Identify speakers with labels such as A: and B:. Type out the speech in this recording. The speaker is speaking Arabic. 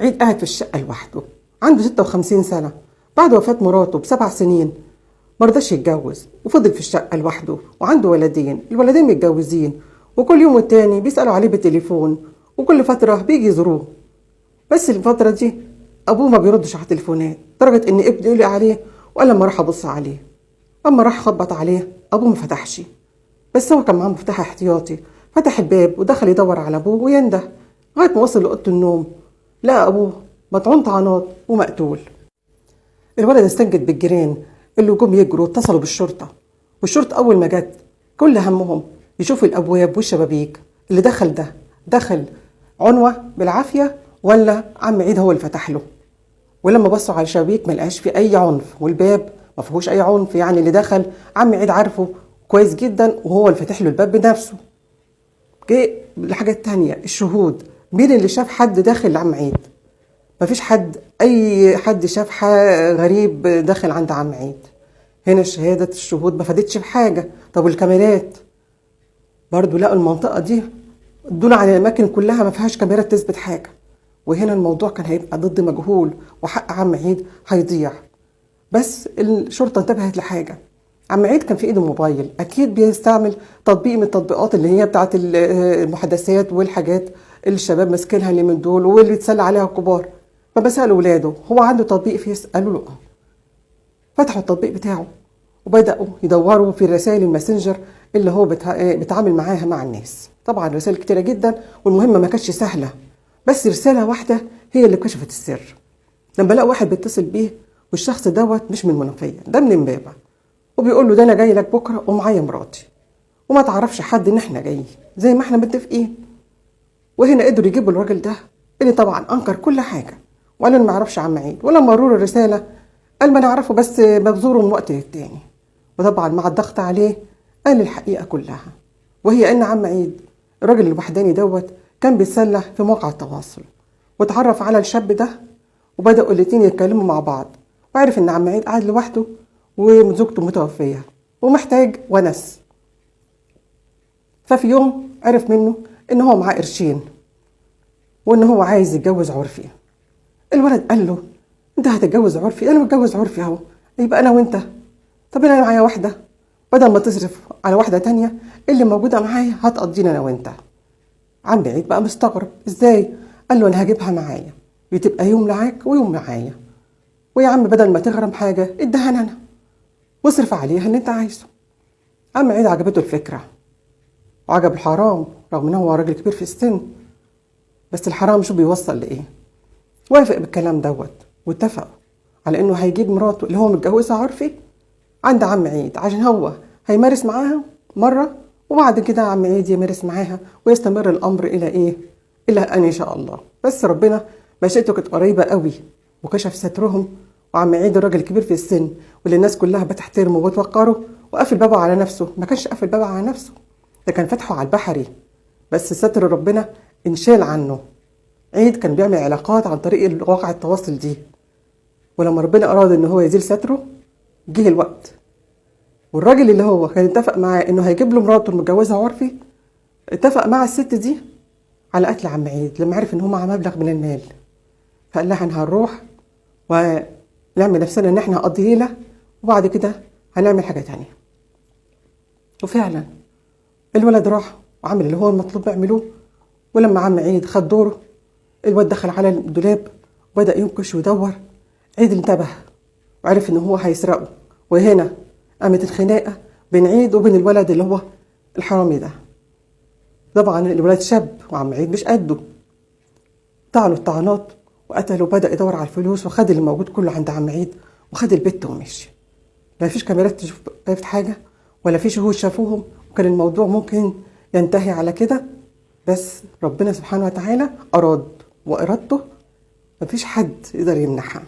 A: عيد قاعد في الشقة لوحده، عنده 56 سنة، بعد وفاة مراته ب7 سنين مرضاش يتجوز وفضل في الشقة لوحده، وعنده ولدين، الولدين متجوزين، وكل يوم والتاني بيسألوا عليه بالتليفون، وكل فترة بيجي يزوروه. بس الفترة دي أبوه ما بيردش على التليفونات، لدرجة إن ابنه يقلق عليه وقال لما راح أبص عليه. أما راح خبط عليه أبوه ما فتحش، بس هو كان معاه مفتاح احتياطي، فتح الباب ودخل يدور على أبوه وينده لغاية ما وصل لأوضة النوم، لقى أبوه مطعون طعنات ومقتول. الولد استنجد بالجيران اللي جم يجروا واتصلوا بالشرطة، والشرطة أول ما جت كل همهم يشوفوا الأبواب والشبابيك، اللي دخل ده دخل عنوة بالعافية ولا عم عيد هو اللي فتح له. ولما بصوا على الشبابيك ما لقاش في أي عنف، والباب ما فيهوش أي عنف، يعني اللي دخل عم عيد عارفه كويس جدا وهو اللي فتح له الباب بنفسه. جه الحاجة التانية، الشهود، مين اللي شاف حد داخل لعم عيد؟ مفيش حد، أي حد شاف غريب داخل عند عم عيد. هنا شهادة الشهود ما فادتش بحاجة. طب والكاميرات برضو لقوا المنطقة دي دول على الأماكن كلها ما فيهاش كاميرات تثبت حاجة، وهنا الموضوع كان هيبقى ضد مجهول وحق عم عيد هيضيع. بس الشرطة انتبهت لحاجة، عم عيد كان في ايده موبايل، اكيد بيستعمل تطبيق من التطبيقات اللي هي بتاعت المحادثات والحاجات اللي الشباب ماسكينها اللي من دول واللي بيتسلى عليها الكبار. فبسألوا ولاده هو عنده تطبيق فيس؟ قالوا له فتحوا التطبيق بتاعه وبدأوا يدوروا في رسائل الماسنجر اللي هو بيتعامل معاها مع الناس. طبعا رسائل كتيرة جدا، والمهمة ما كانتش سهلة، بس رسالة واحدة هي اللي كشفت السر. لما لقوا واحد بيتصل بيه والشخص دوت مش من المنوفية، ده من امبابة، وبيقول له ده انا جاي لك بكره ومعايا مراتي، وما تعرفش حد ان احنا جايين زي ما احنا متفقين. وهنا قدروا يجيبوا الراجل ده اللي طبعا انكر كل حاجه وقال انا ما اعرفش عم عيد. ولما مروا الرساله قال ما نعرفه بس بزوره من وقت للتاني، وطبعا مع الضغط عليه قال الحقيقه كلها، وهي ان عم عيد الراجل الوحداني دوت كان بيتسلى في مواقع التواصل، واتعرف على الشاب ده وبداوا الاتنين يتكلموا مع بعض، وعرف ان عم عيد قاعد لوحده وزوجته متوفية ومحتاج ونس. ففي يوم عرف منه ان هو معاه قرشين وان هو عايز يتجوز عرفي. الولد قال له انت هتتجوز عرفي؟ انا متجوز عرفي اهو، يبقى انا وانت. طب انا معايا واحدة، بدل ما تصرف على واحدة تانية اللي موجودة معايا هتقضينا انا وانت. عم عيد بقى مستغرب ازاي؟ قال له انا هجيبها معايا، بتبقى يوم معاك ويوم معايا، ويا عم بدل ما تغرم حاجة ادهن انا واصرف عليها اللي انت عايزه. عم عيد عجبته الفكرة وعجب الحرام، رغم ان هو راجل كبير في السن، بس الحرام شو بيوصل لايه. وافق بالكلام دوت واتفق على انه هيجيب مراته اللي هو متجوزها عرفي عند عم عيد، عشان هو هيمارس معاها مرة وبعد كده عم عيد يمارس معاها، ويستمر الامر الى ايه، الى ان شاء الله. بس ربنا مشيئته كانت قريبة قوي وكشف سترهم، وعم عيد الراجل الكبير في السن واللي الناس كلها بتحترمه وبتوقره وقفل بابه على نفسه. ما كانش قافل بابه على نفسه، ده كان فتحه على البحري، بس ستر ربنا انشال عنه. عيد كان بيعمل علاقات عن طريق مواقع التواصل دي، ولما ربنا اراد ان هو يزيل ستره جه الوقت، والراجل اللي هو كان اتفق معاه انه هيجيب له مراته المتجوزها عرفي اتفق مع الست دي على قتل عم عيد لما عرف ان هو معاه مبلغ من المال. فقال لها احنا هنروح ونعمل نفسنا ان احنا هنقضي ليله وبعد كده هنعمل حاجه تانية. وفعلا الولد راح وعمل اللي هو المطلوب يعملوه، ولما عم عيد خد دوره الولد دخل على الدولاب وبدأ ينكش ويدور. عيد انتبه وعرف ان هو هيسرقه، وهنا قامت الخناقه بين عيد وبين الولد اللي هو الحرامي ده. طبعا الولد شاب وعم عيد مش قده، طعنوا الطعنات وقتله وبدأ يدور على الفلوس وخد اللي موجود كله عند عم عيد وخد البت ومشي. لا فيش كاميرات تشوف عرفت حاجة ولا في شهود شافوهم، وكان الموضوع ممكن ينتهي على كده، بس ربنا سبحانه وتعالى أراد، وإرادته مفيش حد يقدر يمنعها.